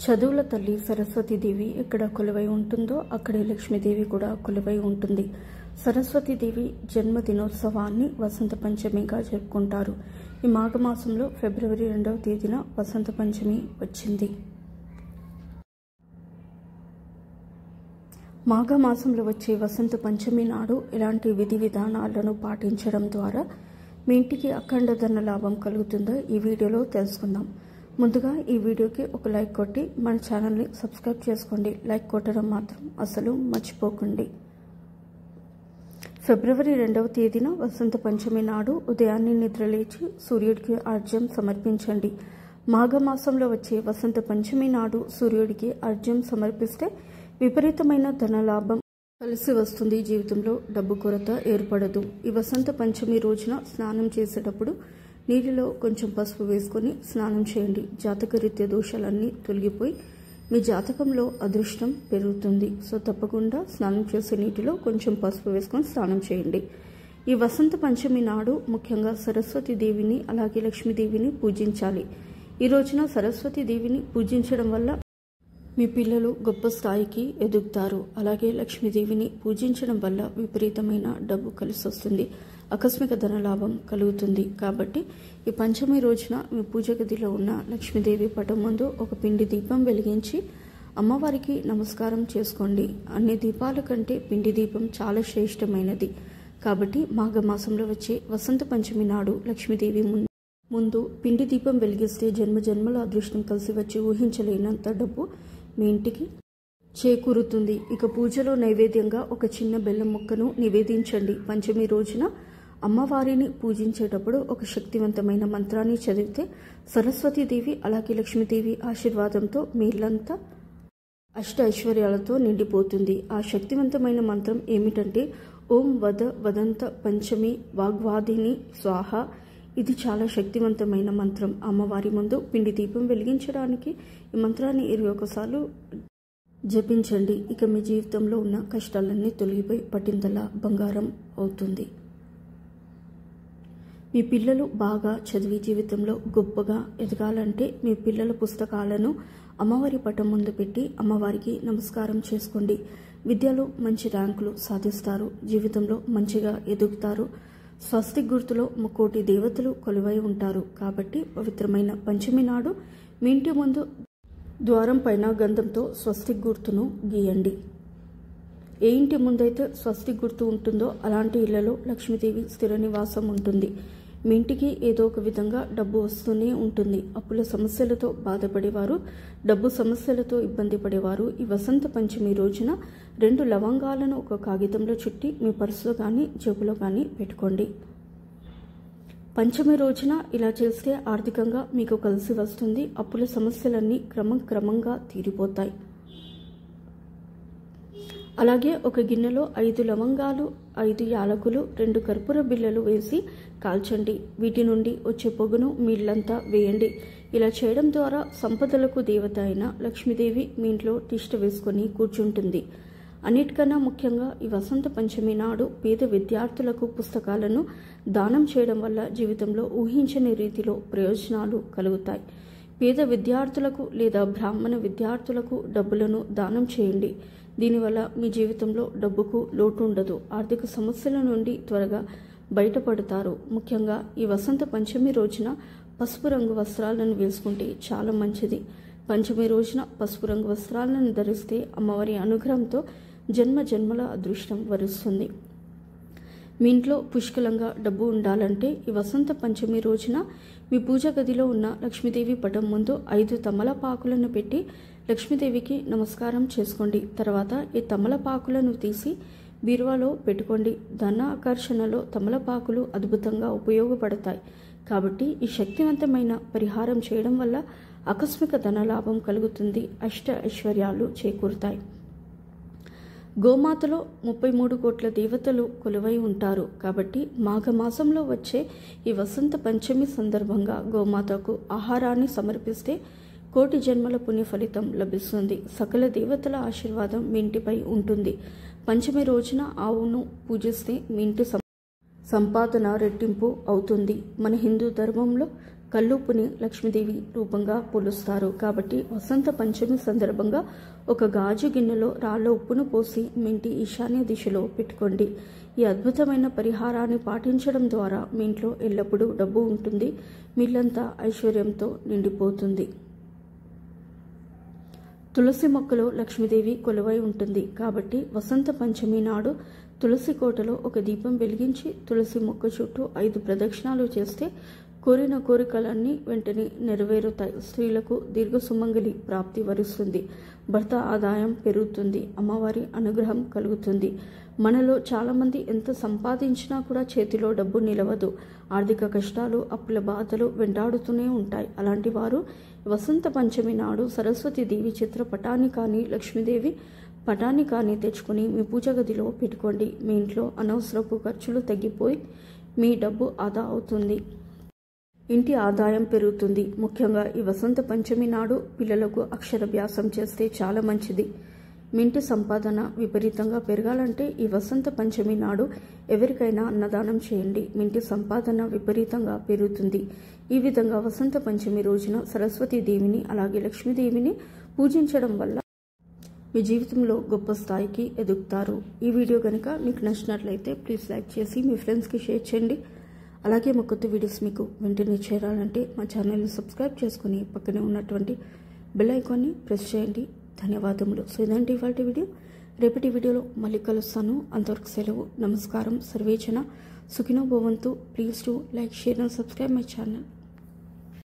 చదువుల తల్లి సరస్వతీదేవి ఎక్కడ కొలువై ఉంటుందో అక్కడే లక్ష్మీదేవి కూడా కొలువై ఉంటుంది. సరస్వతీదేవి జన్మదినోత్సవాన్ని వసంత పంచమిగా జరుపుకుంటారు. ఈ మాఘమాసంలో ఫిబ్రవరి 2వ తేదీన వసంత పంచమి వచ్చింది. మాఘమాసంలో వచ్చే వసంత పంచమి నాడు ఎలాంటి విధి విధానాలను పాటించడం ద్వారా మీ ఇంటికి అఖండ ధన లాభం కలుగుతుందో ఈ వీడియోలో తెలుసుకుందాం. ముందుగా ఈ వీడియోకి ఒక లైక్ కొట్టి మన ఛానల్ని సబ్స్క్రైబ్ చేసుకోండి. లైక్ కొట్టడం మాత్రం అసలు మర్చిపోకండి. ఫిబ్రవరి 2వ తేదీన వసంత పంచమి నాడు ఉదయాన్నే నిద్రలేచి సూర్యుడికి అర్ఘ్యం సమర్పించండి. మాఘమాసంలో వచ్చే వసంత పంచమి నాడు సూర్యుడికి అర్ఘ్యం సమర్పిస్తే విపరీతమైన ధనలాభం కలిసి వస్తుంది. జీవితంలో డబ్బు కొరత ఏర్పడదు. ఈ వసంత పంచమి రోజున స్నానం చేసేటప్పుడు నీటిలో కొంచెం పసుపు వేసుకొని స్నానం చేయండి. జాతకరీత్యా దోషాలన్నీ తొలగిపోయి మీ జాతకంలో అదృష్టం పెరుగుతుంది. సో తప్పకుండా స్నానం చేసే నీటిలో కొంచెం పసుపు వేసుకొని స్నానం చేయండి. ఈ వసంత పంచమి నాడు ముఖ్యంగా సరస్వతి దేవిని అలాగే లక్ష్మీదేవిని పూజించాలి. ఈ రోజున సరస్వతి దేవిని పూజించడం వల్ల మీ పిల్లలు గొప్ప స్థాయికి ఎదుగుతారు. అలాగే లక్ష్మీదేవిని పూజించడం వల్ల విపరీతమైన డబ్బు కలిసి వస్తుంది. ఆకస్మిక ధనలాభం కలుగుతుంది. కాబట్టి ఈ పంచమి రోజున మీ పూజ గదిలో ఉన్న లక్ష్మీదేవి పటం ముందు ఒక పిండి దీపం వెలిగించి అమ్మవారికి నమస్కారం చేసుకోండి. అన్ని దీపాల కంటే పిండి దీపం చాలా శ్రేష్టమైనది. కాబట్టి మాఘమాసంలో వచ్చే వసంత పంచమి నాడు లక్ష్మీదేవి ముందు పిండి దీపం వెలిగిస్తే జన్మజన్మల అదృష్టం కలిసి వచ్చి ఊహించలేనంత డబ్బు మీ ఇంటికి చేకూరుతుంది. ఇక పూజలో నైవేద్యంగా ఒక చిన్న బెల్లం ముక్కను నివేదించండి. పంచమి రోజున అమ్మవారిని పూజించేటప్పుడు ఒక శక్తివంతమైన మంత్రాన్ని చదివితే సరస్వతీదేవి అలాగే లక్ష్మీదేవి ఆశీర్వాదంతో మీ ఇల్లంతా అష్ట ఐశ్వర్యాలతో నిండిపోతుంది. ఆ శక్తివంతమైన మంత్రం ఏమిటంటే ఓం వదంత పంచమి వాగ్వాదిని స్వాహ. ఇది చాలా శక్తివంతమైన మంత్రం. అమ్మవారి ముందు పిండి దీపం వెలిగించడానికి ఈ మంత్రాన్ని 21 సార్లు జపించండి. ఇక మీ జీవితంలో ఉన్న కష్టాలన్నీ తొలగిపోయి పట్టిందల బంగారం అవుతుంది. మీ పిల్లలు బాగా చదివి జీవితంలో గొప్పగా ఎదగాలంటే మీ పిల్లల పుస్తకాలను అమ్మవారి పటం ముందు పెట్టి అమ్మవారికి నమస్కారం చేసుకోండి. విద్యలో మంచి ర్యాంకులు సాధిస్తారు. జీవితంలో మంచిగా ఎదుగుతారు. స్వస్తిక్ గుర్తులో 3,000,000 దేవతలు కొలువై ఉంటారు. కాబట్టి పవిత్రమైన పంచమి నాడు మీ ఇంటి ముందు ద్వారం పైన గంధంతో స్వస్తిక్ గుర్తును గీయండి. ఏ ఇంటి ముందైతే స్వస్తిక్ గుర్తు ఉంటుందో అలాంటి ఇళ్లలో లక్ష్మీదేవి స్థిర నివాసం ఉంటుంది. మీ ఇంటికి ఏదో ఒక విధంగా డబ్బు వస్తూనే ఉంటుంది. అప్పుల సమస్యలతో బాధపడేవారు, డబ్బు సమస్యలతో ఇబ్బంది పడేవారు ఈ వసంత పంచమి రోజున 2 లవంగాలను ఒక కాగితంలో చుట్టి మీ పర్సులో కానీ జేబులో కానీ పెట్టుకోండి. పంచమి రోజున ఇలా చేస్తే ఆర్థికంగా మీకు కలిసి వస్తుంది. అప్పుల సమస్యలన్నీ క్రమంగా తీరిపోతాయి. అలాగే ఒక గిన్నెలో 5 లవంగాలు, 5 యాలకులు, 2 కర్పూర బిళ్ళలు వేసి కాల్చండి. వీటి నుండి వచ్చే పొగను మీ ఇల్లంతా వేయండి. ఇలా చేయడం ద్వారా సంపదలకు దేవత అయిన లక్ష్మీదేవి మీ ఇంట్లో తిష్ట వేసుకొని కూర్చుంటుంది. అన్నిటికన్నా ముఖ్యంగా ఈ వసంత పంచమి నాడు పేద విద్యార్థులకు పుస్తకాలను దానం చేయడం వల్ల జీవితంలో ఊహించని రీతిలో ప్రయోజనాలు కలుగుతాయి. పేద విద్యార్థులకు లేదా బ్రాహ్మణ విద్యార్థులకు డబ్బులను దానం చేయండి. దీనివల్ల మీ జీవితంలో డబ్బుకు లోటు ఉండదు. ఆర్థిక సమస్యల నుండి త్వరగా బయటపడతారు. ముఖ్యంగా ఈ వసంత పంచమి రోజున పసుపు రంగు వస్త్రాలను వేసుకుంటే చాలా మంచిది. పంచమి రోజున పసుపు రంగు వస్త్రాలను ధరిస్తే అమ్మవారి అనుగ్రహంతో జన్మల అదృష్టం వరిస్తుంది. మీ ఇంట్లో పుష్కలంగా డబ్బు ఉండాలంటే ఈ వసంత పంచమి రోజున మీ పూజ గదిలో ఉన్న లక్ష్మీదేవి పటం ముందు 5 తమలపాకులను పెట్టి లక్ష్మీదేవికి నమస్కారం చేసుకోండి. తర్వాత ఈ తమలపాకులను తీసి బీరువాలో పెట్టుకోండి. ధన ఆకర్షణలో తమలపాకులు అద్భుతంగా ఉపయోగపడతాయి. కాబట్టి ఈ శక్తివంతమైన పరిహారం చేయడం వల్ల ఆకస్మిక ధనలాభం కలుగుతుంది. అష్ట ఐశ్వర్యాలు చేకూరుతాయి. గోమాతలో 33 కోట్ల దేవతలు కొలువై ఉంటారు. కాబట్టి మాఘమాసంలో వచ్చే ఈ వసంత పంచమి సందర్భంగా గోమాతకు ఆహారాన్ని సమర్పిస్తే 1,000,000 జన్మల పుణ్య ఫలితం లభిస్తుంది. సకల దేవతల ఆశీర్వాదం మీ ఇంటిపై ఉంటుంది. పంచమి రోజున ఆవును పూజిస్తే మీ ఇంటి సంపాదన రెట్టింపు అవుతుంది. మన హిందూ ధర్మంలో కల్లుప్పుని లక్ష్మీదేవి రూపంగా పోలుస్తారు. కాబట్టి వసంత పంచమి సందర్భంగా ఒక గాజు గిన్నెలో రాళ్ళ ఉప్పును పోసి మీ ఇంటి ఈశాన్య దిశలో పెట్టుకోండి. ఈ అద్భుతమైన పరిహారాన్ని పాటించడం ద్వారా మీ ఇంట్లో ఎల్లప్పుడూ డబ్బు ఉంటుంది, మీ ఇల్లంతా ఐశ్వర్యంతో నిండిపోతుంది. తులసి మొక్కలో లక్ష్మీదేవి కొలువై ఉంటుంది. కాబట్టి వసంత పంచమి నాడు తులసి కోటలో ఒక దీపం వెలిగించి తులసి మొక్క చుట్టూ 5 ప్రదక్షిణాలు చేస్తే కోరిన కోరికలన్నీ వెంటనే నెరవేరుతాయి. స్త్రీలకు దీర్ఘ సుమంగళి ప్రాప్తి వరుస్తుంది, భర్త ఆదాయం పెరుగుతుంది, అమ్మవారి అనుగ్రహం కలుగుతుంది. మనలో చాలామంది ఎంత సంపాదించినా కూడా చేతిలో డబ్బు నిలవదు. ఆర్థిక కష్టాలు, అప్పుల బాధలు వెంటాడుతూనే ఉంటాయి. అలాంటి వారు వసంత పంచమి నాడు సరస్వతీదేవి చిత్రపటాన్ని కానీ లక్ష్మీదేవి పటాన్ని కానీ తెచ్చుకుని మీ పూజ గదిలో పెట్టుకోండి. మీ ఇంట్లో అనవసరపు ఖర్చులు తగ్గిపోయి మీ డబ్బు ఆదా అవుతుంది, ఇంటి ఆదాయం పెరుగుతుంది. ముఖ్యంగా ఈ వసంత పంచమి నాడు పిల్లలకు అక్షరాభ్యాసం చేస్తే చాలా మంచిది. మీ ఇంటి సంపాదన విపరీతంగా పెరగాలంటే ఈ వసంత పంచమి నాడు ఎవరికైనా అన్నదానం చేయండి. మీ ఇంటి సంపాదన విపరీతంగా పెరుగుతుంది. ఈ విధంగా వసంత పంచమి రోజున సరస్వతీదేవిని అలాగే లక్ష్మీదేవిని పూజించడం వల్ల మీ జీవితంలో గొప్ప స్థాయికి ఎదుగుతారు. ఈ వీడియో కనుక మీకు నచ్చినట్లయితే ప్లీజ్ లైక్ చేసి మీ ఫ్రెండ్స్కి షేర్ చేయండి. అలాగే మా కొత్త వీడియోస్ మీకు వెంటనే చేరాలంటే మా ఛానల్ని సబ్స్క్రైబ్ చేసుకుని పక్కనే ఉన్నటువంటి బెల్ ఐకాన్ని ప్రెస్ చేయండి. ధన్యవాదములు. సో ఇదండి ఇవాళ వీడియో. రేపటి వీడియోలో మళ్ళీ కలుస్తాను. అంతవరకు సెలవు. నమస్కారం. సర్వేజన సుఖినో భవంతు. Please to like, share and subscribe my channel.